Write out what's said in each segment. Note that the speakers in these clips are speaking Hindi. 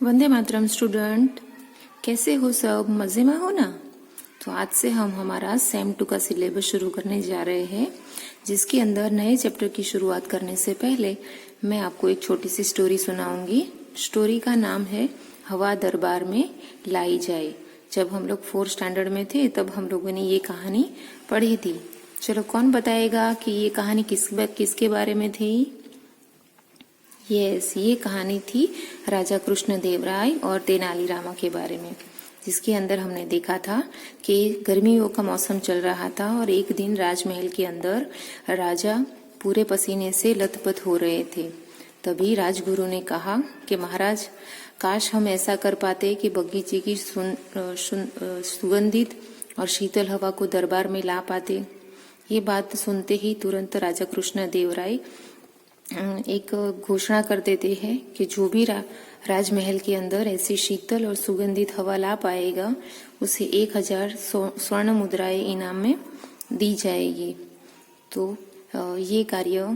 वंदे मातरम स्टूडेंट, कैसे हो सब? मजे में हो ना? तो आज से हम हमारा सेम 2 का सिलेबस शुरू करने जा रहे हैं, जिसके अंदर नए चैप्टर की शुरुआत करने से पहले मैं आपको एक छोटी सी स्टोरी सुनाऊंगी। स्टोरी का नाम है हवा दरबार में लाई जाए। जब हम लोग 4th स्टैंडर्ड में थे तब हम लोगों ने ये कहानी पढ़ी थी। चलो, कौन बताएगा कि ये कहानी किसके बारे में थी? ये कहानी थी राजा कृष्णदेवराय और तेनालीरामा के बारे में, जिसके अंदर हमने देखा था कि गर्मियों का मौसम चल रहा था और एक दिन राजमहल के अंदर राजा पूरे पसीने से लथपथ हो रहे थे। तभी राजगुरु ने कहा कि महाराज, काश हम ऐसा कर पाते कि बगीचे की सुगंधित और शीतल हवा को दरबार में ला पाते। ये बात सुनते ही तुरंत राजा कृष्णदेवराय एक घोषणा कर देते हैं कि जो भी राजमहल के अंदर ऐसी शीतल और सुगंधित हवा ला पाएगा उसे 1000 स्वर्ण मुद्राएं इनाम में दी जाएगी। तो ये कार्य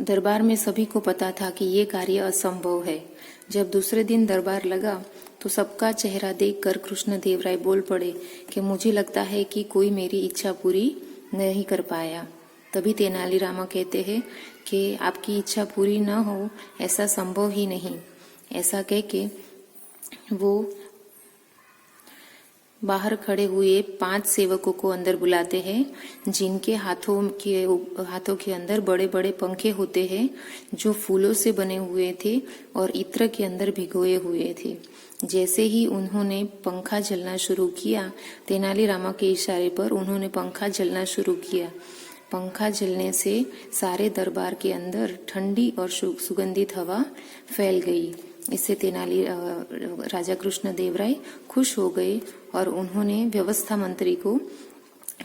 दरबार में सभी को पता था कि ये कार्य असंभव है। जब दूसरे दिन दरबार लगा तो सबका चेहरा देखकर कृष्णदेवराय बोल पड़े कि मुझे लगता है कि कोई मेरी इच्छा पूरी नहीं कर पाया। तभी तेनालीरामा कहते हैं कि आपकी इच्छा पूरी न हो ऐसा संभव ही नहीं। ऐसा कह के वो बाहर खड़े हुए 5 सेवकों को अंदर बुलाते हैं, जिनके हाथों के अंदर बड़े बड़े पंखे होते हैं जो फूलों से बने हुए थे और इत्र के अंदर भिगोए हुए थे। जैसे ही उन्होंने पंखा जलना शुरू किया, तेनालीरामा के इशारे पर उन्होंने पंखा जलना शुरू किया। पंखा जलने से सारे दरबार के अंदर ठंडी और सुगंधित हवा फैल गई। इससे राजा कृष्णदेवराय खुश हो गए और उन्होंने व्यवस्था मंत्री को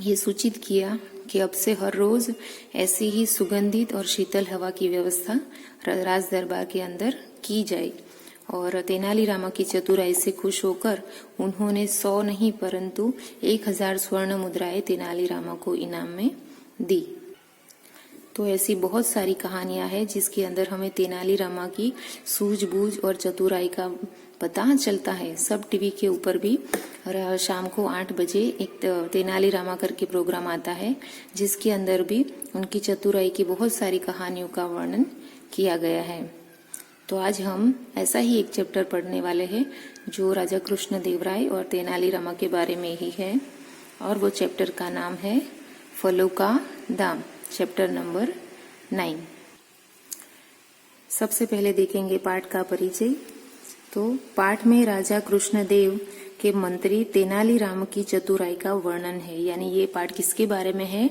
ये सूचित किया कि अब से हर रोज ऐसी ही सुगंधित और शीतल हवा की व्यवस्था राज दरबार के अंदर की जाए। और तेनालीरामा की चतुराई से खुश होकर उन्होंने 100 नहीं परंतु 1000 स्वर्ण मुद्राएं तेनालीरामा को इनाम में दी। तो ऐसी बहुत सारी कहानियां हैं जिसके अंदर हमें तेनालीरामा की सूझबूझ और चतुराई का पता चलता है। सब टीवी के ऊपर भी शाम को 8 बजे एक तेनालीरामा करके प्रोग्राम आता है, जिसके अंदर भी उनकी चतुराई की बहुत सारी कहानियों का वर्णन किया गया है। तो आज हम ऐसा ही एक चैप्टर पढ़ने वाले हैं जो राजा कृष्णदेवराय और तेनालीरामा के बारे में ही है, और वो चैप्टर का नाम है फलों का दाम, चैप्टर नंबर 9। सबसे पहले देखेंगे पाठ का परिचय। तो पाठ में राजा कृष्णदेव के मंत्री तेनालीराम की चतुराई का वर्णन है। यानी ये पाठ किसके बारे में है?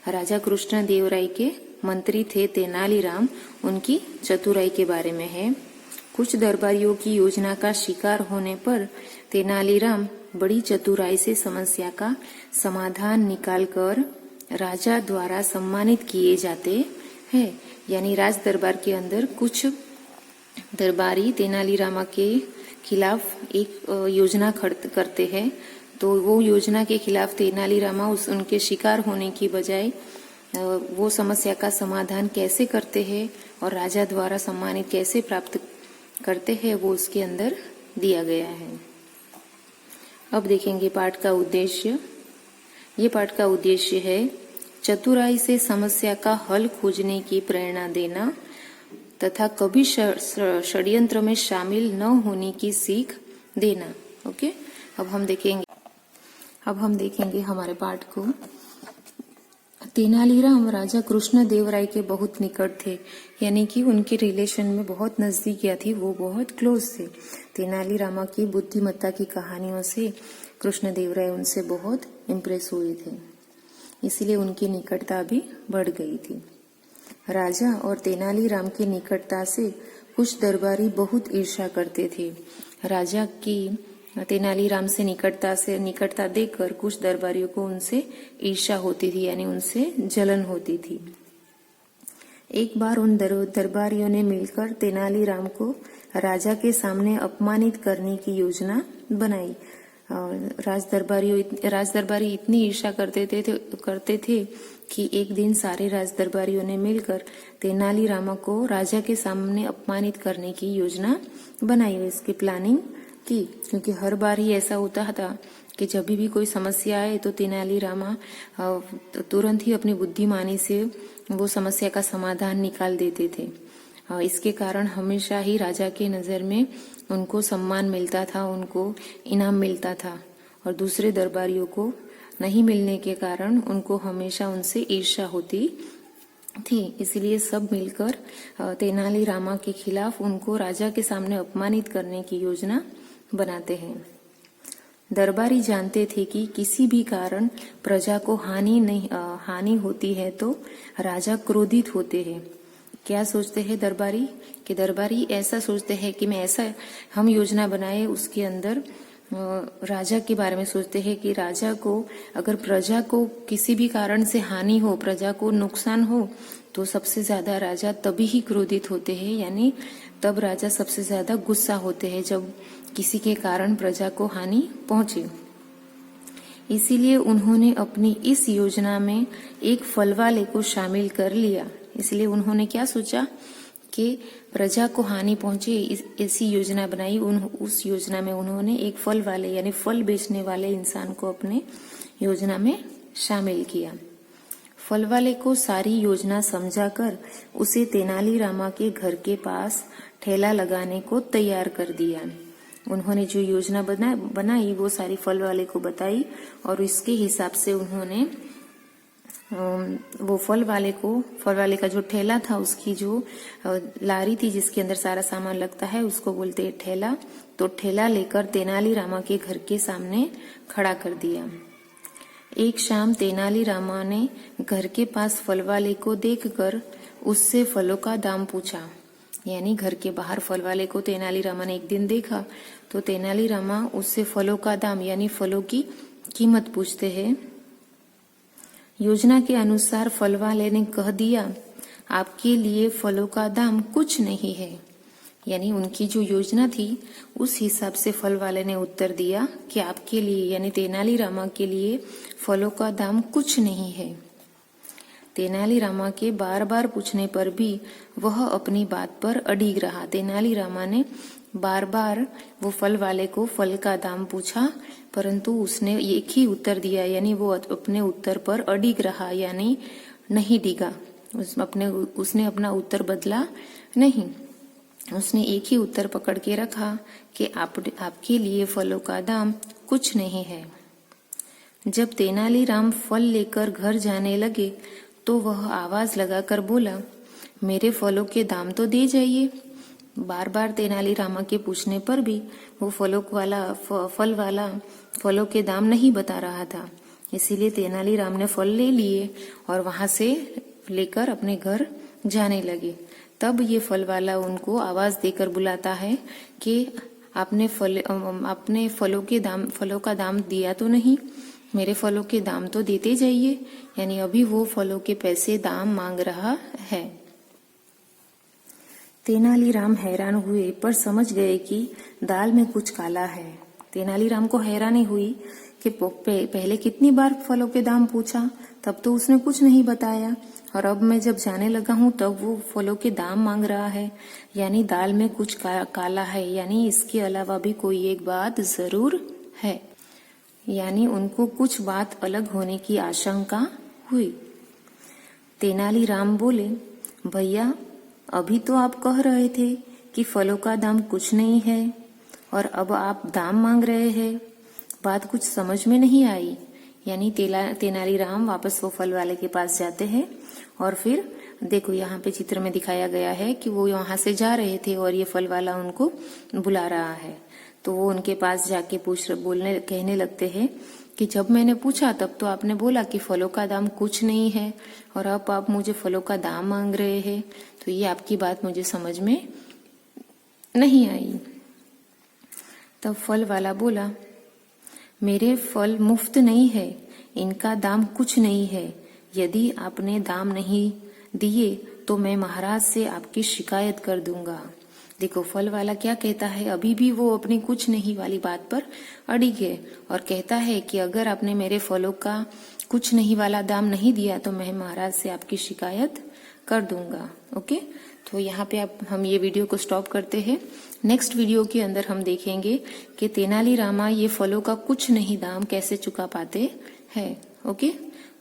राजा कृष्णदेवराय के मंत्री थे तेनालीराम, उनकी चतुराई के बारे में है। कुछ दरबारियों की योजना का शिकार होने पर तेनालीराम बड़ी चतुराई से समस्या का समाधान निकालकर राजा द्वारा सम्मानित किए जाते हैं। यानी राज दरबार के अंदर कुछ दरबारी तेनालीरामा के खिलाफ एक योजना करते हैं, तो वो योजना के खिलाफ तेनालीरामा उनके शिकार होने की बजाय वो समस्या का समाधान कैसे करते हैं और राजा द्वारा सम्मानित कैसे प्राप्त करते हैं, वो उसके अंदर दिया गया है। अब देखेंगे पाठ का उद्देश्य। ये पाठ का उद्देश्य है चतुराई से समस्या का हल खोजने की प्रेरणा देना तथा कभी षड्यंत्र में शामिल न होने की सीख देना। ओके, अब हम देखेंगे हमारे पाठ को। तेनालीराम राजा कृष्णदेवराय के बहुत निकट थे, यानी कि उनके रिलेशन में बहुत नजदीकियां थी, वो बहुत क्लोज थे। तेनालीरामा की बुद्धिमत्ता की कहानियों से कृष्णदेवराय उनसे बहुत इम्प्रेस हुए थे, इसलिए उनकी निकटता भी बढ़ गई थी। राजा और तेनालीराम की निकटता से कुछ दरबारी बहुत ईर्ष्या करते थे। राजा की तेनालीराम से निकटता देखकर कुछ दरबारियों को उनसे ईर्ष्या होती थी, यानी उनसे जलन होती थी। एक बार उन दरबारियों ने मिलकर तेनालीराम को राजा के सामने अपमानित करने की योजना बनाई। राज दरबारी इतनी ईर्ष्या करते थे कि एक दिन सारे राज दरबारियों ने मिलकर तेनालीरामा को राजा के सामने अपमानित करने की योजना बनाई, इसकी प्लानिंग की। क्योंकि हर बार ही ऐसा होता था कि जब भी कोई समस्या आए तो तेनालीरामा तुरंत ही अपनी बुद्धिमानी से वो समस्या का समाधान निकाल देते थे। इसके कारण हमेशा ही राजा के नजर में उनको सम्मान मिलता था, उनको इनाम मिलता था, और दूसरे दरबारियों को नहीं मिलने के कारण उनको हमेशा उनसे ईर्ष्या होती थी। इसलिए सब मिलकर तेनालीरामा के खिलाफ उनको राजा के सामने अपमानित करने की योजना बनाते हैं। दरबारी जानते थे कि किसी भी कारण प्रजा को हानि होती है तो राजा क्रोधित होते हैं। क्या सोचते हैं दरबारी? कि दरबारी ऐसा सोचते हैं कि हम योजना बनाए, उसके अंदर राजा के बारे में सोचते हैं कि राजा को अगर प्रजा को किसी भी कारण से हानि हो, प्रजा को नुकसान हो, तो सबसे ज्यादा राजा तभी ही क्रोधित होते हैं, यानी तब राजा सबसे ज्यादा गुस्सा होते हैं जब किसी के कारण प्रजा को हानि पहुंचे। इसीलिए उन्होंने अपनी इस योजना में एक फलवाले को शामिल कर लिया। इसलिए उन्होंने क्या सोचा कि प्रजा को हानि पहुंचे, ऐसी योजना बनाई। उस योजना में उन्होंने एक फल वाले यानी फल बेचने वाले इंसान को अपने योजना में शामिल किया। फल वाले को सारी योजना समझाकर उसे तेनालीरामा के घर के पास ठेला लगाने को तैयार कर दिया। उन्होंने जो योजना बनाई वो सारी फल वाले को बताई, और इसके हिसाब से उन्होंने वो फल वाले का जो ठेला था, उसकी जो लारी थी जिसके अंदर सारा सामान लगता है, उसको बोलते हैं ठेला। तो ठेला लेकर तेनालीरामा के घर के सामने खड़ा कर दिया। एक शाम तेनालीरामा ने घर के पास फल वाले को देखकर उससे फलों का दाम पूछा। यानी घर के बाहर फल वाले को तेनालीरामा ने एक दिन देखा, तो तेनालीरामा उससे फलों का दाम यानी फलों की कीमत पूछते हैं। योजना के अनुसार फल वाले ने कह दिया, आपके लिए फलों का दाम कुछ नहीं है। यानी उनकी जो योजना थी उस हिसाब से फल वाले ने उत्तर दिया कि आपके लिए यानी तेनालीरामा के लिए फलों का दाम कुछ नहीं है। तेनालीरामा के बार बार पूछने पर भी वह अपनी बात पर अडिग रहा। तेनालीरामा ने बार बार वो फल वाले को फल का दाम पूछा, परंतु उसने एक ही उत्तर दिया, यानी वो अपने उत्तर पर अडिग रहा, यानी नहीं डिगा। उसने अपना उत्तर बदला नहीं, उसने एक ही उत्तर पकड़ के रखा कि आपके लिए फलों का दाम कुछ नहीं है। जब तेनालीराम फल लेकर घर जाने लगे तो वह आवाज लगाकर बोला, मेरे फलों के दाम तो दे जाइए। बार बार तेनालीरामा के पूछने पर भी वो फल वाला फलों के दाम नहीं बता रहा था। इसीलिए तेनालीराम ने फल ले लिए और वहां से लेकर अपने घर जाने लगे। तब ये फल वाला उनको आवाज देकर बुलाता है कि आपने फलों का दाम दिया तो नहीं, मेरे फलों के दाम तो देते जाइए। यानी अभी वो फलों के पैसे दाम मांग रहा है। तेनालीराम हैरान हुए पर समझ गए कि दाल में कुछ काला है। तेनालीराम को हैरानी हुई कि पहले कितनी बार फलों के दाम पूछा, तब तो उसने कुछ नहीं बताया, और अब मैं जब जाने लगा हूं तब वो फलों के दाम मांग रहा है। यानी दाल में कुछ काला है, यानी इसके अलावा भी कोई एक बात जरूर है। यानी उनको कुछ बात अलग होने की आशंका हुई। तेनालीराम बोले, भैया अभी तो आप कह रहे थे कि फलों का दाम कुछ नहीं है और अब आप दाम मांग रहे हैं, बात कुछ समझ में नहीं आई। यानी तेनालीराम वापस वो फल वाले के पास जाते हैं, और फिर देखो यहाँ पे चित्र में दिखाया गया है कि वो वहां से जा रहे थे और ये फल वाला उनको बुला रहा है। तो वो उनके पास जाके कहने लगते हैं कि जब मैंने पूछा तब तो आपने बोला कि फलों का दाम कुछ नहीं है, और अब आप मुझे फलों का दाम मांग रहे हैं, तो ये आपकी बात मुझे समझ में नहीं आई। तब फल वाला बोला, मेरे फल मुफ्त नहीं है, इनका दाम कुछ नहीं है। यदि आपने दाम नहीं दिए तो मैं महाराज से आपकी शिकायत कर दूंगा। देखो फल वाला क्या कहता है, अभी भी वो अपनी कुछ नहीं वाली बात पर अड़िग है और कहता है कि अगर आपने मेरे फलों का कुछ नहीं वाला दाम नहीं दिया तो मैं महाराज से आपकी शिकायत कर दूंगा। ओके, तो यहाँ पे आप हम ये वीडियो को स्टॉप करते हैं। नेक्स्ट वीडियो के अंदर हम देखेंगे कि तेनालीरामा ये फलों का कुछ नहीं दाम कैसे चुका पाते हैं। Okay,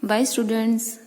bye students.